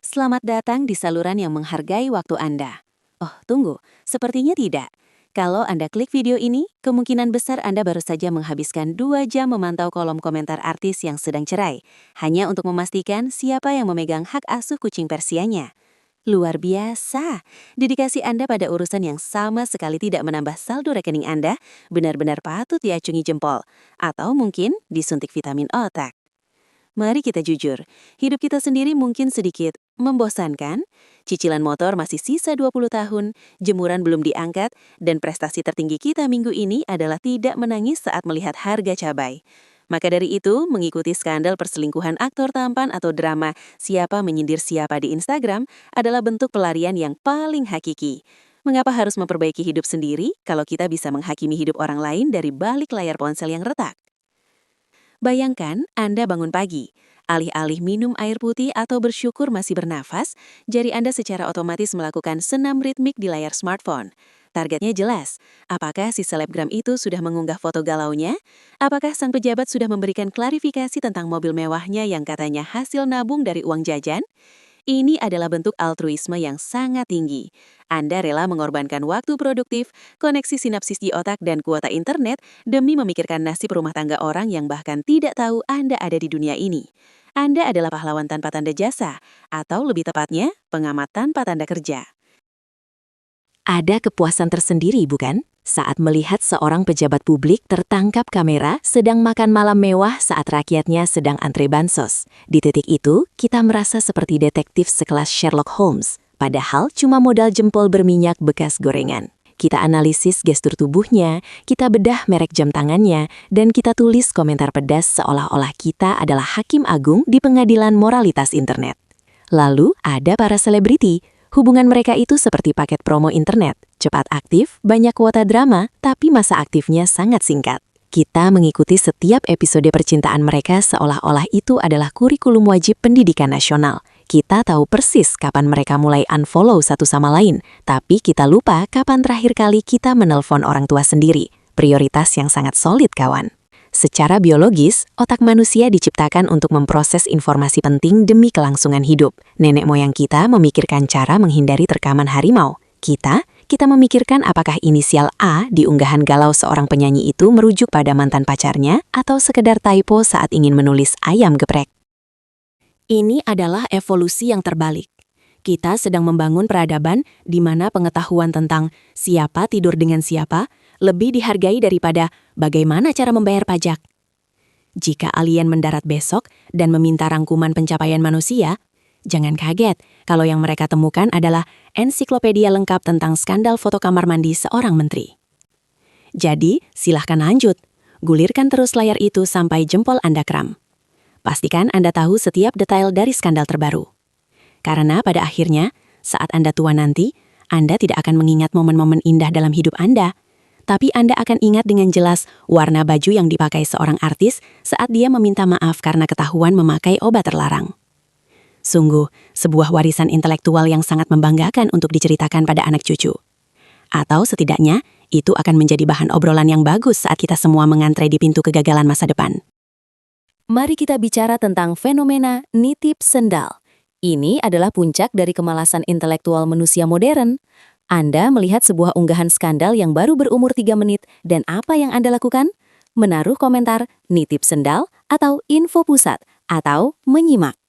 Selamat datang di saluran yang menghargai waktu Anda. Oh, tunggu, sepertinya tidak. Kalau Anda klik video ini, kemungkinan besar Anda baru saja menghabiskan 2 jam memantau kolom komentar artis yang sedang cerai, hanya untuk memastikan siapa yang memegang hak asuh kucing Persianya. Luar biasa, dedikasi Anda pada urusan yang sama sekali tidak menambah saldo rekening Anda, benar-benar patut diacungi jempol, atau mungkin disuntik vitamin otak. Mari kita jujur, hidup kita sendiri mungkin sedikit membosankan. Cicilan motor masih sisa 20 tahun, jemuran belum diangkat, dan prestasi tertinggi kita minggu ini adalah tidak menangis saat melihat harga cabai. Maka dari itu, mengikuti skandal perselingkuhan aktor tampan atau drama siapa menyindir siapa di Instagram adalah bentuk pelarian yang paling hakiki. Mengapa harus memperbaiki hidup sendiri kalau kita bisa menghakimi hidup orang lain dari balik layar ponsel yang retak? Bayangkan Anda bangun pagi, alih-alih minum air putih atau bersyukur masih bernafas, jari Anda secara otomatis melakukan senam ritmik di layar smartphone. Targetnya jelas, apakah si selebgram itu sudah mengunggah foto galaunya? Apakah sang pejabat sudah memberikan klarifikasi tentang mobil mewahnya yang katanya hasil nabung dari uang jajan? Ini adalah bentuk altruisme yang sangat tinggi. Anda rela mengorbankan waktu produktif, koneksi sinapsis di otak, dan kuota internet demi memikirkan nasib rumah tangga orang yang bahkan tidak tahu Anda ada di dunia ini. Anda adalah pahlawan tanpa tanda jasa, atau lebih tepatnya, pengamat tanpa tanda kerja. Ada kepuasan tersendiri, bukan? Saat melihat seorang pejabat publik tertangkap kamera sedang makan malam mewah saat rakyatnya sedang antre bansos. Di titik itu, kita merasa seperti detektif sekelas Sherlock Holmes, padahal cuma modal jempol berminyak bekas gorengan. Kita analisis gestur tubuhnya, kita bedah merek jam tangannya, dan kita tulis komentar pedas seolah-olah kita adalah hakim agung di pengadilan moralitas internet. Lalu ada para selebriti. Hubungan mereka itu seperti paket promo internet, cepat aktif, banyak kuota drama, tapi masa aktifnya sangat singkat. Kita mengikuti setiap episode percintaan mereka seolah-olah itu adalah kurikulum wajib pendidikan nasional. Kita tahu persis kapan mereka mulai unfollow satu sama lain, tapi kita lupa kapan terakhir kali kita menelpon orang tua sendiri. Prioritas yang sangat solid, kawan. Secara biologis, otak manusia diciptakan untuk memproses informasi penting demi kelangsungan hidup. Nenek moyang kita memikirkan cara menghindari terkaman harimau. Kita memikirkan apakah inisial A di unggahan galau seorang penyanyi itu merujuk pada mantan pacarnya atau sekedar typo saat ingin menulis ayam geprek. Ini adalah evolusi yang terbalik. Kita sedang membangun peradaban di mana pengetahuan tentang siapa tidur dengan siapa lebih dihargai daripada bagaimana cara membayar pajak. Jika alien mendarat besok dan meminta rangkuman pencapaian manusia, jangan kaget kalau yang mereka temukan adalah ensiklopedia lengkap tentang skandal foto kamar mandi seorang menteri. Jadi, silahkan lanjut. Gulirkan terus layar itu sampai jempol Anda kram. Pastikan Anda tahu setiap detail dari skandal terbaru. Karena pada akhirnya, saat Anda tua nanti, Anda tidak akan mengingat momen-momen indah dalam hidup Anda, tapi Anda akan ingat dengan jelas warna baju yang dipakai seorang artis saat dia meminta maaf karena ketahuan memakai obat terlarang. Sungguh, sebuah warisan intelektual yang sangat membanggakan untuk diceritakan pada anak cucu. Atau setidaknya, itu akan menjadi bahan obrolan yang bagus saat kita semua mengantre di pintu kegagalan masa depan. Mari kita bicara tentang fenomena nitip sendal. Ini adalah puncak dari kemalasan intelektual manusia modern. Anda melihat sebuah unggahan skandal yang baru berumur 3 menit dan apa yang Anda lakukan? Menaruh komentar, nitip sendal, atau info pusat, atau menyimak.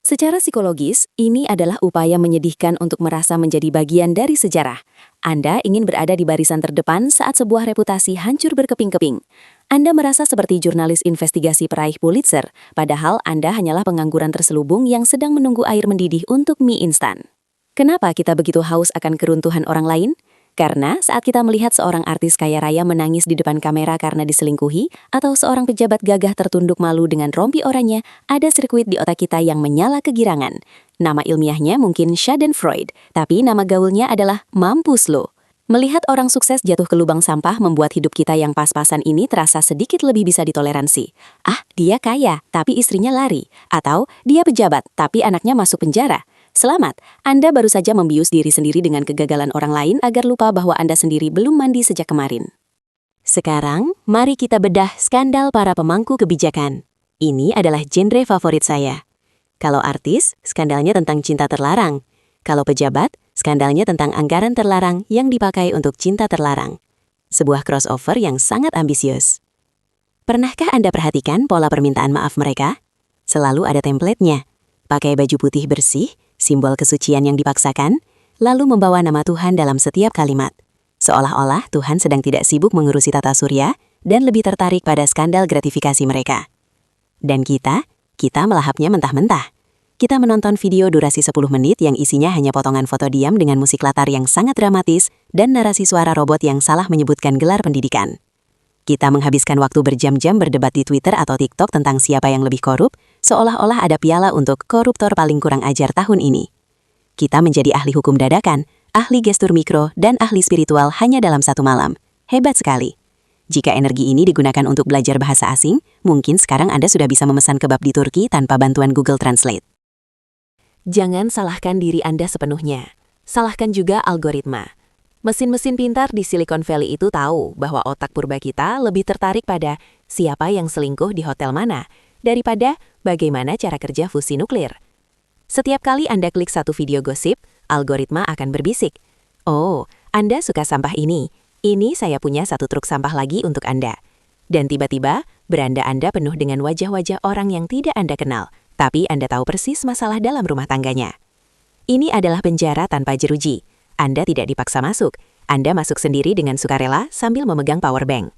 Secara psikologis, ini adalah upaya menyedihkan untuk merasa menjadi bagian dari sejarah. Anda ingin berada di barisan terdepan saat sebuah reputasi hancur berkeping-keping. Anda merasa seperti jurnalis investigasi peraih Pulitzer, padahal Anda hanyalah pengangguran terselubung yang sedang menunggu air mendidih untuk mie instan. Kenapa kita begitu haus akan keruntuhan orang lain? Karena saat kita melihat seorang artis kaya raya menangis di depan kamera karena diselingkuhi, atau seorang pejabat gagah tertunduk malu dengan rompi oranye, ada sirkuit di otak kita yang menyala kegirangan. Nama ilmiahnya mungkin Schadenfreude, tapi nama gaulnya adalah mampus lo. Melihat orang sukses jatuh ke lubang sampah membuat hidup kita yang pas-pasan ini terasa sedikit lebih bisa ditoleransi. Ah, dia kaya, tapi istrinya lari. Atau, dia pejabat, tapi anaknya masuk penjara. Selamat, Anda baru saja membius diri sendiri dengan kegagalan orang lain agar lupa bahwa Anda sendiri belum mandi sejak kemarin. Sekarang, mari kita bedah skandal para pemangku kebijakan. Ini adalah genre favorit saya. Kalau artis, skandalnya tentang cinta terlarang. Kalau pejabat, skandalnya tentang anggaran terlarang yang dipakai untuk cinta terlarang. Sebuah crossover yang sangat ambisius. Pernahkah Anda perhatikan pola permintaan maaf mereka? Selalu ada template-nya. Pakai baju putih bersih, simbol kesucian yang dipaksakan, lalu membawa nama Tuhan dalam setiap kalimat. Seolah-olah Tuhan sedang tidak sibuk mengurusi tata surya dan lebih tertarik pada skandal gratifikasi mereka. Dan kita melahapnya mentah-mentah. Kita menonton video durasi 10 menit yang isinya hanya potongan foto diam dengan musik latar yang sangat dramatis dan narasi suara robot yang salah menyebutkan gelar pendidikan. Kita menghabiskan waktu berjam-jam berdebat di Twitter atau TikTok tentang siapa yang lebih korup, seolah-olah ada piala untuk koruptor paling kurang ajar tahun ini. Kita menjadi ahli hukum dadakan, ahli gestur mikro, dan ahli spiritual hanya dalam satu malam. Hebat sekali. Jika energi ini digunakan untuk belajar bahasa asing, mungkin sekarang Anda sudah bisa memesan kebab di Turki tanpa bantuan Google Translate. Jangan salahkan diri Anda sepenuhnya. Salahkan juga algoritma. Mesin-mesin pintar di Silicon Valley itu tahu bahwa otak purba kita lebih tertarik pada siapa yang selingkuh di hotel mana, daripada bagaimana cara kerja fusi nuklir. Setiap kali Anda klik satu video gosip, algoritma akan berbisik. Oh, Anda suka sampah ini saya punya satu truk sampah lagi untuk Anda. Dan tiba-tiba, beranda Anda penuh dengan wajah-wajah orang yang tidak Anda kenal, tapi Anda tahu persis masalah dalam rumah tangganya. Ini adalah penjara tanpa jeruji. Anda tidak dipaksa masuk. Anda masuk sendiri dengan sukarela sambil memegang power bank.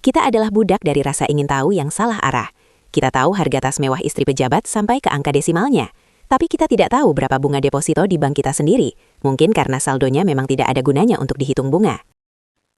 Kita adalah budak dari rasa ingin tahu yang salah arah. Kita tahu harga tas mewah istri pejabat sampai ke angka desimalnya. Tapi kita tidak tahu berapa bunga deposito di bank kita sendiri. Mungkin karena saldonya memang tidak ada gunanya untuk dihitung bunga.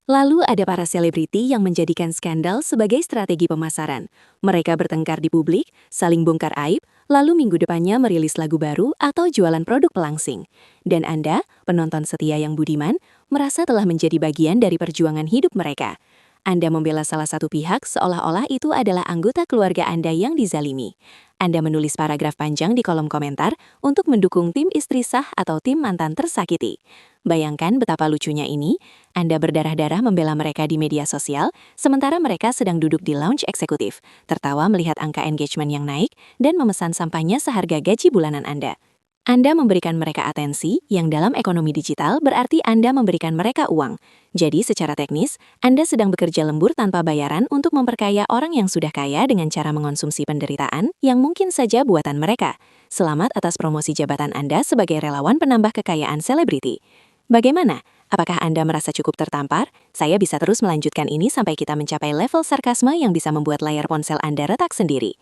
Lalu ada para selebriti yang menjadikan skandal sebagai strategi pemasaran. Mereka bertengkar di publik, saling bongkar aib, lalu minggu depannya merilis lagu baru atau jualan produk pelangsing. Dan Anda, penonton setia yang budiman, merasa telah menjadi bagian dari perjuangan hidup mereka. Anda membela salah satu pihak seolah-olah itu adalah anggota keluarga Anda yang dizalimi. Anda menulis paragraf panjang di kolom komentar untuk mendukung tim istri sah atau tim mantan tersakiti. Bayangkan betapa lucunya ini, Anda berdarah-darah membela mereka di media sosial, sementara mereka sedang duduk di lounge eksekutif, tertawa melihat angka engagement yang naik, dan memesan sampahnya seharga gaji bulanan Anda. Anda memberikan mereka atensi, yang dalam ekonomi digital berarti Anda memberikan mereka uang. Jadi secara teknis, Anda sedang bekerja lembur tanpa bayaran untuk memperkaya orang yang sudah kaya dengan cara mengonsumsi penderitaan yang mungkin saja buatan mereka. Selamat atas promosi jabatan Anda sebagai relawan penambah kekayaan selebriti. Bagaimana? Apakah Anda merasa cukup tertampar? Saya bisa terus melanjutkan ini sampai kita mencapai level sarkasme yang bisa membuat layar ponsel Anda retak sendiri.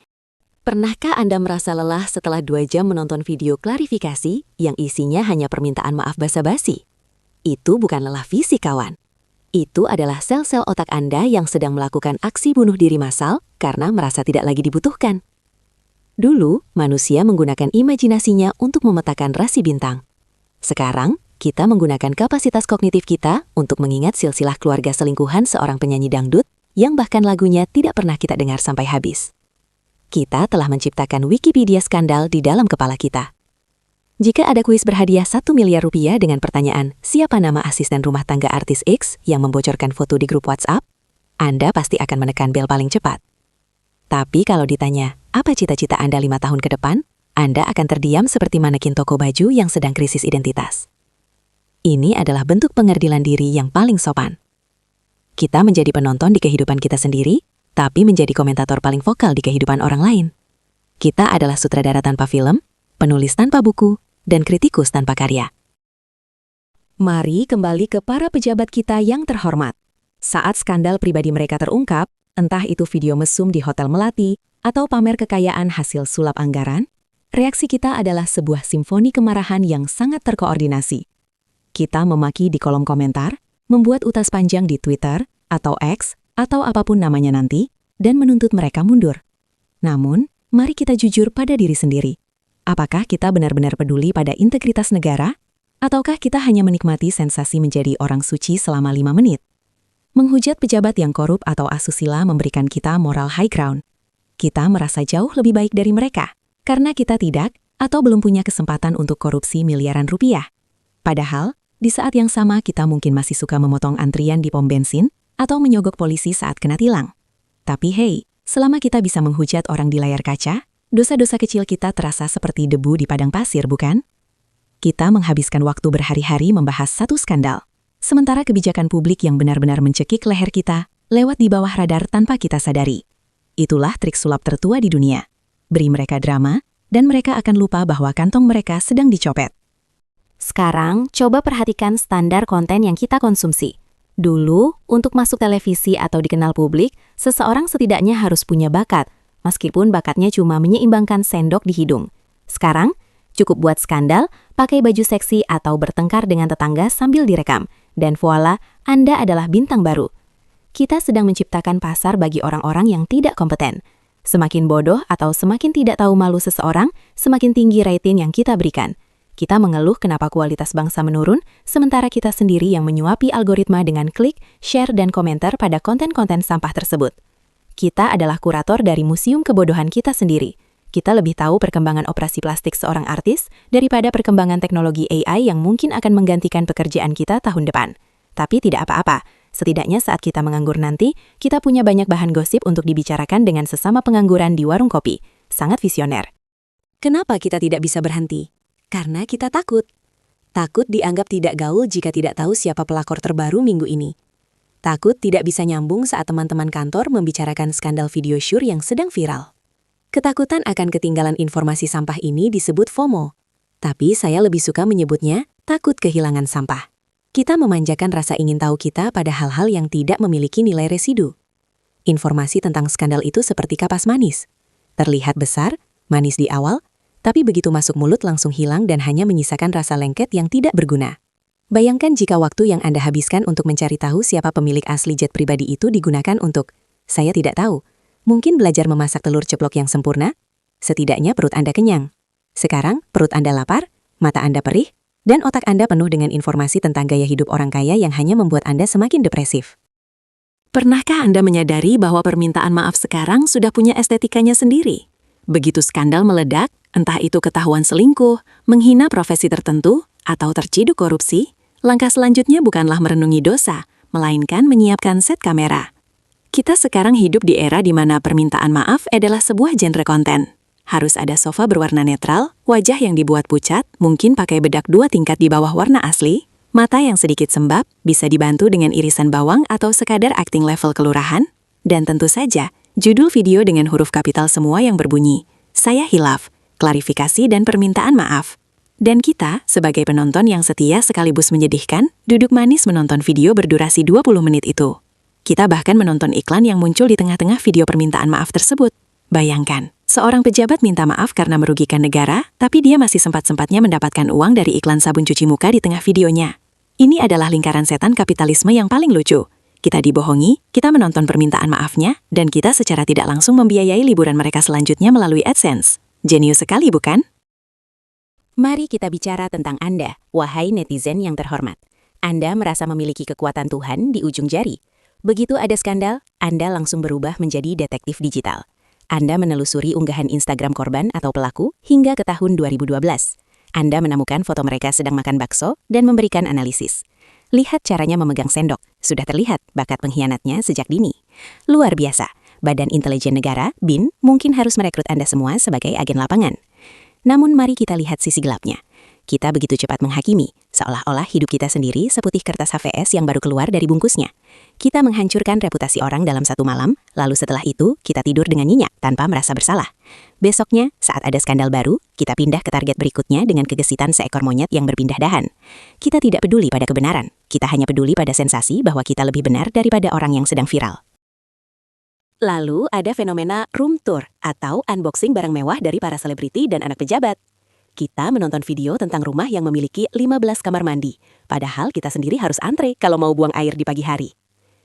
Pernahkah Anda merasa lelah setelah 2 jam menonton video klarifikasi yang isinya hanya permintaan maaf basa-basi? Itu bukan lelah fisik, kawan. Itu adalah sel-sel otak Anda yang sedang melakukan aksi bunuh diri massal karena merasa tidak lagi dibutuhkan. Dulu, manusia menggunakan imajinasinya untuk memetakan rasi bintang. Sekarang, kita menggunakan kapasitas kognitif kita untuk mengingat silsilah keluarga selingkuhan seorang penyanyi dangdut yang bahkan lagunya tidak pernah kita dengar sampai habis. Kita telah menciptakan Wikipedia skandal di dalam kepala kita. Jika ada kuis berhadiah 1 miliar rupiah dengan pertanyaan, siapa nama asisten rumah tangga artis X yang membocorkan foto di grup WhatsApp? Anda pasti akan menekan bel paling cepat. Tapi kalau ditanya, apa cita-cita Anda 5 tahun ke depan? Anda akan terdiam seperti manekin toko baju yang sedang krisis identitas. Ini adalah bentuk pengerdilan diri yang paling sopan. Kita menjadi penonton di kehidupan kita sendiri, tapi menjadi komentator paling vokal di kehidupan orang lain. Kita adalah sutradara tanpa film, penulis tanpa buku, dan kritikus tanpa karya. Mari kembali ke para pejabat kita yang terhormat. Saat skandal pribadi mereka terungkap, entah itu video mesum di Hotel Melati atau pamer kekayaan hasil sulap anggaran, reaksi kita adalah sebuah simfoni kemarahan yang sangat terkoordinasi. Kita memaki di kolom komentar, membuat utas panjang di Twitter atau X, atau apapun namanya nanti, dan menuntut mereka mundur. Namun, mari kita jujur pada diri sendiri. Apakah kita benar-benar peduli pada integritas negara? Ataukah kita hanya menikmati sensasi menjadi orang suci selama 5 menit? Menghujat pejabat yang korup atau asusila memberikan kita moral high ground. Kita merasa jauh lebih baik dari mereka, karena kita tidak atau belum punya kesempatan untuk korupsi miliaran rupiah. Padahal, di saat yang sama kita mungkin masih suka memotong antrian di pom bensin, atau menyogok polisi saat kena tilang. Tapi hey, selama kita bisa menghujat orang di layar kaca, Dosa-dosa kecil kita terasa seperti debu di padang pasir, bukan? Kita menghabiskan waktu berhari-hari membahas satu skandal, sementara kebijakan publik yang benar-benar mencekik leher kita lewat di bawah radar tanpa kita sadari. Itulah trik sulap tertua di dunia. Beri mereka drama, dan mereka akan lupa bahwa kantong mereka sedang dicopet. Sekarang, coba perhatikan standar konten yang kita konsumsi. Dulu, untuk masuk televisi atau dikenal publik, seseorang setidaknya harus punya bakat, meskipun bakatnya cuma menyeimbangkan sendok di hidung. Sekarang, cukup buat skandal, pakai baju seksi atau bertengkar dengan tetangga sambil direkam. Dan voila, Anda adalah bintang baru. Kita sedang menciptakan pasar bagi orang-orang yang tidak kompeten. Semakin bodoh atau semakin tidak tahu malu seseorang, semakin tinggi rating yang kita berikan. Kita mengeluh kenapa kualitas bangsa menurun, sementara kita sendiri yang menyuapi algoritma dengan klik, share, dan komentar pada konten-konten sampah tersebut. Kita adalah kurator dari museum kebodohan kita sendiri. Kita lebih tahu perkembangan operasi plastik seorang artis daripada perkembangan teknologi AI yang mungkin akan menggantikan pekerjaan kita tahun depan. Tapi tidak apa-apa, setidaknya saat kita menganggur nanti, kita punya banyak bahan gosip untuk dibicarakan dengan sesama pengangguran di warung kopi. Sangat visioner. Kenapa kita tidak bisa berhenti? Karena kita takut. Takut dianggap tidak gaul jika tidak tahu siapa pelakor terbaru minggu ini. Takut tidak bisa nyambung saat teman-teman kantor membicarakan skandal video syur yang sedang viral. Ketakutan akan ketinggalan informasi sampah ini disebut FOMO. Tapi saya lebih suka menyebutnya takut kehilangan sampah. Kita memanjakan rasa ingin tahu kita pada hal-hal yang tidak memiliki nilai residu. Informasi tentang skandal itu seperti kapas manis. Terlihat besar, manis di awal, tapi begitu masuk mulut langsung hilang dan hanya menyisakan rasa lengket yang tidak berguna. Bayangkan jika waktu yang Anda habiskan untuk mencari tahu siapa pemilik asli jet pribadi itu digunakan untuk, saya tidak tahu, mungkin belajar memasak telur ceplok yang sempurna? Setidaknya perut Anda kenyang. Sekarang, perut Anda lapar, mata Anda perih, dan otak Anda penuh dengan informasi tentang gaya hidup orang kaya yang hanya membuat Anda semakin depresif. Pernahkah Anda menyadari bahwa permintaan maaf sekarang sudah punya estetikanya sendiri? Begitu skandal meledak, entah itu ketahuan selingkuh, menghina profesi tertentu, atau terciduk korupsi, langkah selanjutnya bukanlah merenungi dosa, melainkan menyiapkan set kamera. Kita sekarang hidup di era di mana permintaan maaf adalah sebuah genre konten. Harus ada sofa berwarna netral, wajah yang dibuat pucat, mungkin pakai bedak 2 tingkat di bawah warna asli, mata yang sedikit sembab, bisa dibantu dengan irisan bawang atau sekadar acting level kelurahan, dan tentu saja, judul video dengan huruf kapital semua yang berbunyi, "Saya hilaf, klarifikasi dan permintaan maaf." Dan kita, sebagai penonton yang setia sekaligus menyedihkan, duduk manis menonton video berdurasi 20 menit itu. Kita bahkan menonton iklan yang muncul di tengah-tengah video permintaan maaf tersebut. Bayangkan, seorang pejabat minta maaf karena merugikan negara, tapi dia masih sempat-sempatnya mendapatkan uang dari iklan sabun cuci muka di tengah videonya. Ini adalah lingkaran setan kapitalisme yang paling lucu. Kita dibohongi, kita menonton permintaan maafnya, dan kita secara tidak langsung membiayai liburan mereka selanjutnya melalui AdSense. Jenius sekali, bukan? Mari kita bicara tentang Anda, wahai netizen yang terhormat. Anda merasa memiliki kekuatan Tuhan di ujung jari. Begitu ada skandal, Anda langsung berubah menjadi detektif digital. Anda menelusuri unggahan Instagram korban atau pelaku hingga ke tahun 2012. Anda menemukan foto mereka sedang makan bakso dan memberikan analisis. Lihat caranya memegang sendok. Sudah terlihat bakat pengkhianatnya sejak dini. Luar biasa. Badan Intelijen Negara, BIN, mungkin harus merekrut Anda semua sebagai agen lapangan. Namun mari kita lihat sisi gelapnya. Kita begitu cepat menghakimi, seolah-olah hidup kita sendiri seputih kertas HVS yang baru keluar dari bungkusnya. Kita menghancurkan reputasi orang dalam satu malam, lalu setelah itu kita tidur dengan nyenyak tanpa merasa bersalah. Besoknya, saat ada skandal baru, kita pindah ke target berikutnya dengan kegesitan seekor monyet yang berpindah dahan. Kita tidak peduli pada kebenaran, kita hanya peduli pada sensasi bahwa kita lebih benar daripada orang yang sedang viral. Lalu ada fenomena room tour atau unboxing barang mewah dari para selebriti dan anak pejabat. Kita menonton video tentang rumah yang memiliki 15 kamar mandi, padahal kita sendiri harus antre kalau mau buang air di pagi hari.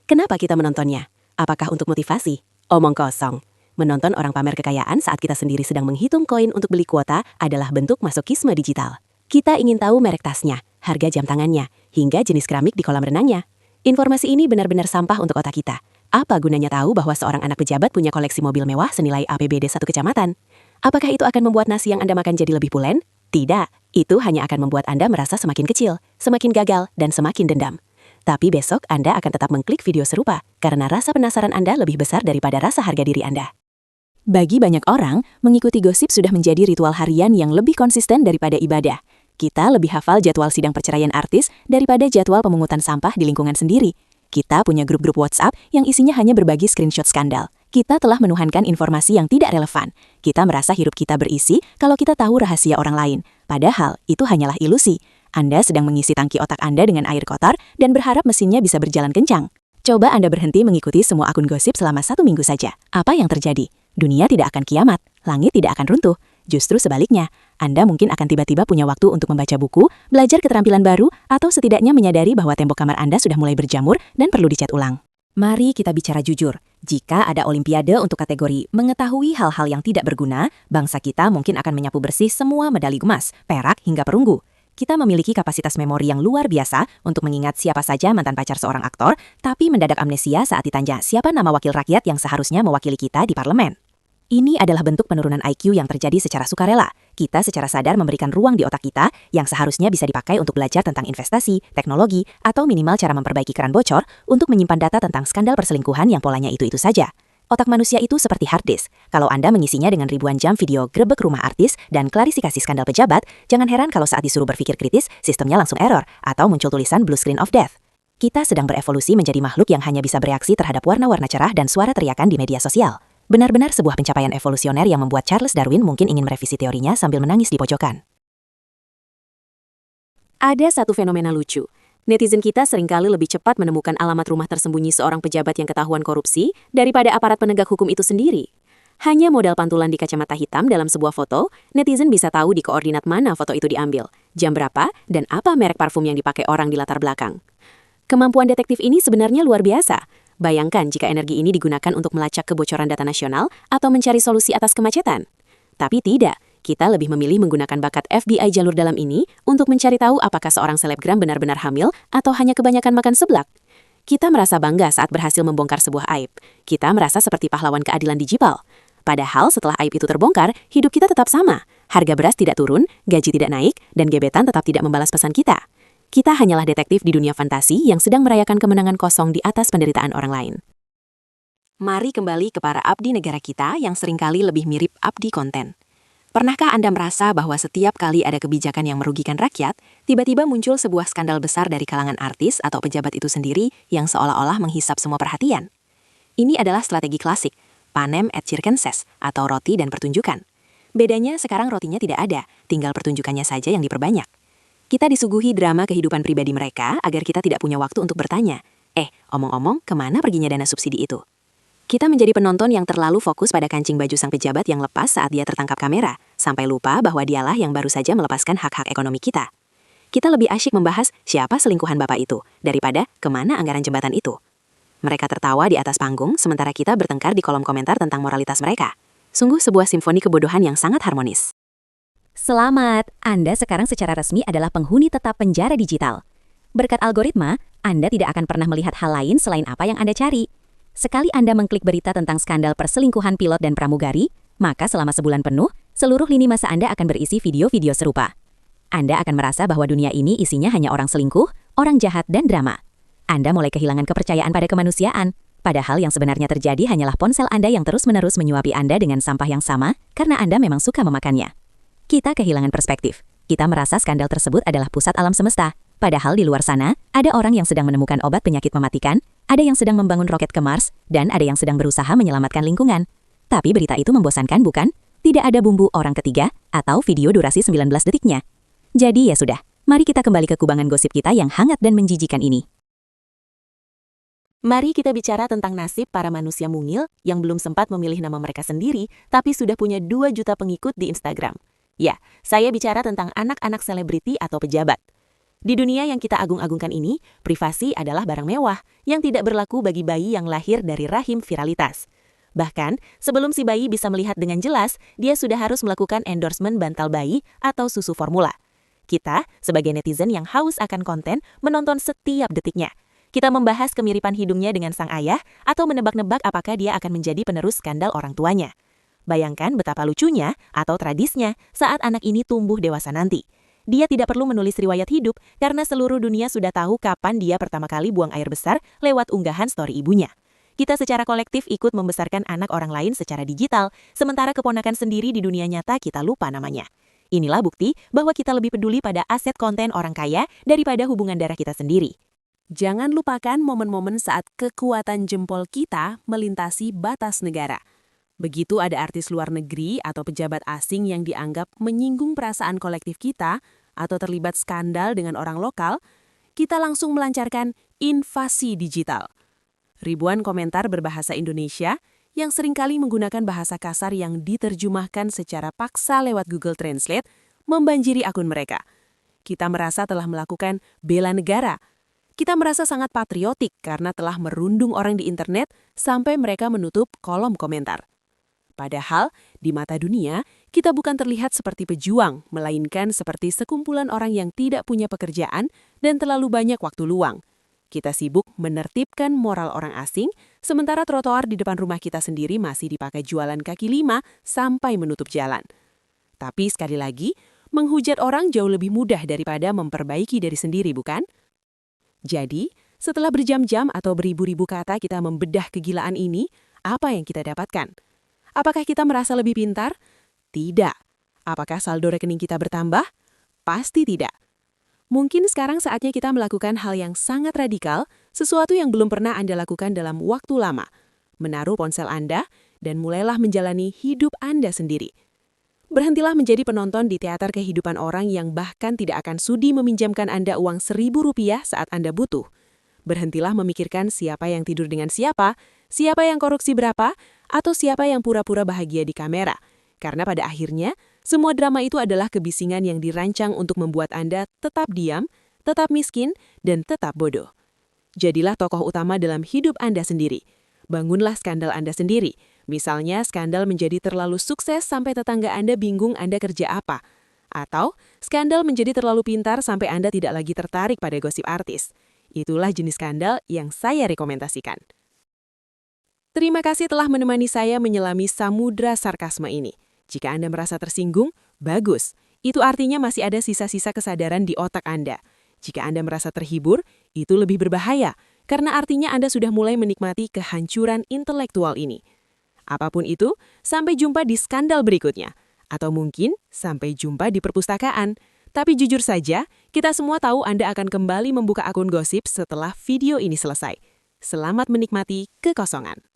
Kenapa kita menontonnya? Apakah untuk motivasi? Omong kosong. Menonton orang pamer kekayaan saat kita sendiri sedang menghitung koin untuk beli kuota adalah bentuk masokisme digital. Kita ingin tahu merek tasnya, harga jam tangannya, hingga jenis keramik di kolam renangnya. Informasi ini benar-benar sampah untuk otak kita. Apa gunanya tahu bahwa seorang anak pejabat punya koleksi mobil mewah senilai APBD satu kecamatan? Apakah itu akan membuat nasi yang Anda makan jadi lebih pulen? Tidak, itu hanya akan membuat Anda merasa semakin kecil, semakin gagal, dan semakin dendam. Tapi besok Anda akan tetap mengklik video serupa, karena rasa penasaran Anda lebih besar daripada rasa harga diri Anda. Bagi banyak orang, mengikuti gosip sudah menjadi ritual harian yang lebih konsisten daripada ibadah. Kita lebih hafal jadwal sidang perceraian artis daripada jadwal pemungutan sampah di lingkungan sendiri. Kita punya grup-grup WhatsApp yang isinya hanya berbagi screenshot skandal. Kita telah menuhankan informasi yang tidak relevan. Kita merasa hidup kita berisi kalau kita tahu rahasia orang lain. Padahal, itu hanyalah ilusi. Anda sedang mengisi tangki otak Anda dengan air kotor dan berharap mesinnya bisa berjalan kencang. Coba Anda berhenti mengikuti semua akun gosip selama 1 minggu saja. Apa yang terjadi? Dunia tidak akan kiamat, langit tidak akan runtuh. Justru sebaliknya, Anda mungkin akan tiba-tiba punya waktu untuk membaca buku, belajar keterampilan baru, atau setidaknya menyadari bahwa tembok kamar Anda sudah mulai berjamur dan perlu dicat ulang. Mari kita bicara jujur. Jika ada olimpiade untuk kategori mengetahui hal-hal yang tidak berguna, bangsa kita mungkin akan menyapu bersih semua medali emas, perak, hingga perunggu. Kita memiliki kapasitas memori yang luar biasa untuk mengingat siapa saja mantan pacar seorang aktor, tapi mendadak amnesia saat ditanya siapa nama wakil rakyat yang seharusnya mewakili kita di parlemen. Ini adalah bentuk penurunan IQ yang terjadi secara sukarela. Kita secara sadar memberikan ruang di otak kita yang seharusnya bisa dipakai untuk belajar tentang investasi, teknologi, atau minimal cara memperbaiki keran bocor untuk menyimpan data tentang skandal perselingkuhan yang polanya itu-itu saja. Otak manusia itu seperti hard disk. Kalau Anda mengisinya dengan ribuan jam video grebek rumah artis dan klarifikasi skandal pejabat, jangan heran kalau saat disuruh berpikir kritis, sistemnya langsung error atau muncul tulisan blue screen of death. Kita sedang berevolusi menjadi makhluk yang hanya bisa bereaksi terhadap warna-warna cerah dan suara teriakan di media sosial. Benar-benar sebuah pencapaian evolusioner yang membuat Charles Darwin mungkin ingin merevisi teorinya sambil menangis di pojokan. Ada satu fenomena lucu. Netizen kita seringkali lebih cepat menemukan alamat rumah tersembunyi seorang pejabat yang ketahuan korupsi daripada aparat penegak hukum itu sendiri. Hanya modal pantulan di kacamata hitam dalam sebuah foto, netizen bisa tahu di koordinat mana foto itu diambil, jam berapa, dan apa merek parfum yang dipakai orang di latar belakang. Kemampuan detektif ini sebenarnya luar biasa. Bayangkan jika energi ini digunakan untuk melacak kebocoran data nasional atau mencari solusi atas kemacetan. Tapi tidak, kita lebih memilih menggunakan bakat FBI jalur dalam ini untuk mencari tahu apakah seorang selebgram benar-benar hamil atau hanya kebanyakan makan seblak. Kita merasa bangga saat berhasil membongkar sebuah aib. Kita merasa seperti pahlawan keadilan digital. Padahal setelah aib itu terbongkar, hidup kita tetap sama. Harga beras tidak turun, gaji tidak naik, dan gebetan tetap tidak membalas pesan kita. Kita hanyalah detektif di dunia fantasi yang sedang merayakan kemenangan kosong di atas penderitaan orang lain. Mari kembali ke para abdi negara kita yang seringkali lebih mirip abdi konten. Pernahkah Anda merasa bahwa setiap kali ada kebijakan yang merugikan rakyat, tiba-tiba muncul sebuah skandal besar dari kalangan artis atau pejabat itu sendiri yang seolah-olah menghisap semua perhatian? Ini adalah strategi klasik, panem et circenses, atau roti dan pertunjukan. Bedanya sekarang rotinya tidak ada, tinggal pertunjukannya saja yang diperbanyak. Kita disuguhi drama kehidupan pribadi mereka agar kita tidak punya waktu untuk bertanya, omong-omong, kemana perginya dana subsidi itu? Kita menjadi penonton yang terlalu fokus pada kancing baju sang pejabat yang lepas saat dia tertangkap kamera, sampai lupa bahwa dialah yang baru saja melepaskan hak-hak ekonomi kita. Kita lebih asyik membahas siapa selingkuhan bapak itu, daripada kemana anggaran jembatan itu. Mereka tertawa di atas panggung, sementara kita bertengkar di kolom komentar tentang moralitas mereka. Sungguh sebuah simfoni kebodohan yang sangat harmonis. Selamat, Anda sekarang secara resmi adalah penghuni tetap penjara digital. Berkat algoritma, Anda tidak akan pernah melihat hal lain selain apa yang Anda cari. Sekali Anda mengklik berita tentang skandal perselingkuhan pilot dan pramugari, maka selama sebulan penuh, seluruh lini masa Anda akan berisi video-video serupa. Anda akan merasa bahwa dunia ini isinya hanya orang selingkuh, orang jahat, dan drama. Anda mulai kehilangan kepercayaan pada kemanusiaan, padahal yang sebenarnya terjadi hanyalah ponsel Anda yang terus-menerus menyuapi Anda dengan sampah yang sama karena Anda memang suka memakannya. Kita kehilangan perspektif. Kita merasa skandal tersebut adalah pusat alam semesta. Padahal di luar sana, ada orang yang sedang menemukan obat penyakit mematikan, ada yang sedang membangun roket ke Mars, dan ada yang sedang berusaha menyelamatkan lingkungan. Tapi berita itu membosankan, bukan? Tidak ada bumbu orang ketiga atau video durasi 19 detiknya. Jadi ya sudah, mari kita kembali ke kubangan gosip kita yang hangat dan menjijikan ini. Mari kita bicara tentang nasib para manusia mungil yang belum sempat memilih nama mereka sendiri, tapi sudah punya 2 juta pengikut di Instagram. Ya, saya bicara tentang anak-anak selebriti atau pejabat. Di dunia yang kita agung-agungkan ini, privasi adalah barang mewah yang tidak berlaku bagi bayi yang lahir dari rahim viralitas. Bahkan, sebelum si bayi bisa melihat dengan jelas, dia sudah harus melakukan endorsement bantal bayi atau susu formula. Kita, sebagai netizen yang haus akan konten, menonton setiap detiknya. Kita membahas kemiripan hidungnya dengan sang ayah atau menebak-nebak apakah dia akan menjadi penerus skandal orang tuanya. Bayangkan betapa lucunya atau tradisnya saat anak ini tumbuh dewasa nanti. Dia tidak perlu menulis riwayat hidup karena seluruh dunia sudah tahu kapan dia pertama kali buang air besar lewat unggahan story ibunya. Kita secara kolektif ikut membesarkan anak orang lain secara digital, sementara keponakan sendiri di dunia nyata kita lupa namanya. Inilah bukti bahwa kita lebih peduli pada aset konten orang kaya daripada hubungan darah kita sendiri. Jangan lupakan momen-momen saat kekuatan jempol kita melintasi batas negara. Begitu ada artis luar negeri atau pejabat asing yang dianggap menyinggung perasaan kolektif kita atau terlibat skandal dengan orang lokal, kita langsung melancarkan invasi digital. Ribuan komentar berbahasa Indonesia yang seringkali menggunakan bahasa kasar yang diterjemahkan secara paksa lewat Google Translate membanjiri akun mereka. Kita merasa telah melakukan bela negara. Kita merasa sangat patriotik karena telah merundung orang di internet sampai mereka menutup kolom komentar. Padahal, di mata dunia, kita bukan terlihat seperti pejuang, melainkan seperti sekumpulan orang yang tidak punya pekerjaan dan terlalu banyak waktu luang. Kita sibuk menertibkan moral orang asing, sementara trotoar di depan rumah kita sendiri masih dipakai jualan kaki lima sampai menutup jalan. Tapi sekali lagi, menghujat orang jauh lebih mudah daripada memperbaiki diri sendiri, bukan? Jadi, setelah berjam-jam atau beribu-ribu kata kita membedah kegilaan ini, apa yang kita dapatkan? Apakah kita merasa lebih pintar? Tidak. Apakah saldo rekening kita bertambah? Pasti tidak. Mungkin sekarang saatnya kita melakukan hal yang sangat radikal, sesuatu yang belum pernah Anda lakukan dalam waktu lama. Menaruh ponsel Anda dan mulailah menjalani hidup Anda sendiri. Berhentilah menjadi penonton di teater kehidupan orang yang bahkan tidak akan sudi meminjamkan Anda uang Rp1.000 saat Anda butuh. Berhentilah memikirkan siapa yang tidur dengan siapa yang korupsi berapa, atau siapa yang pura-pura bahagia di kamera. Karena pada akhirnya, semua drama itu adalah kebisingan yang dirancang untuk membuat Anda tetap diam, tetap miskin, dan tetap bodoh. Jadilah tokoh utama dalam hidup Anda sendiri. Bangunlah skandal Anda sendiri. Misalnya, skandal menjadi terlalu sukses sampai tetangga Anda bingung Anda kerja apa. Atau, skandal menjadi terlalu pintar sampai Anda tidak lagi tertarik pada gosip artis. Itulah jenis skandal yang saya rekomendasikan. Terima kasih telah menemani saya menyelami samudra sarkasme ini. Jika Anda merasa tersinggung, bagus. Itu artinya masih ada sisa-sisa kesadaran di otak Anda. Jika Anda merasa terhibur, itu lebih berbahaya, karena artinya Anda sudah mulai menikmati kehancuran intelektual ini. Apapun itu, sampai jumpa di skandal berikutnya. Atau mungkin, sampai jumpa di perpustakaan. Tapi jujur saja, kita semua tahu Anda akan kembali membuka akun gosip setelah video ini selesai. Selamat menikmati kekosongan.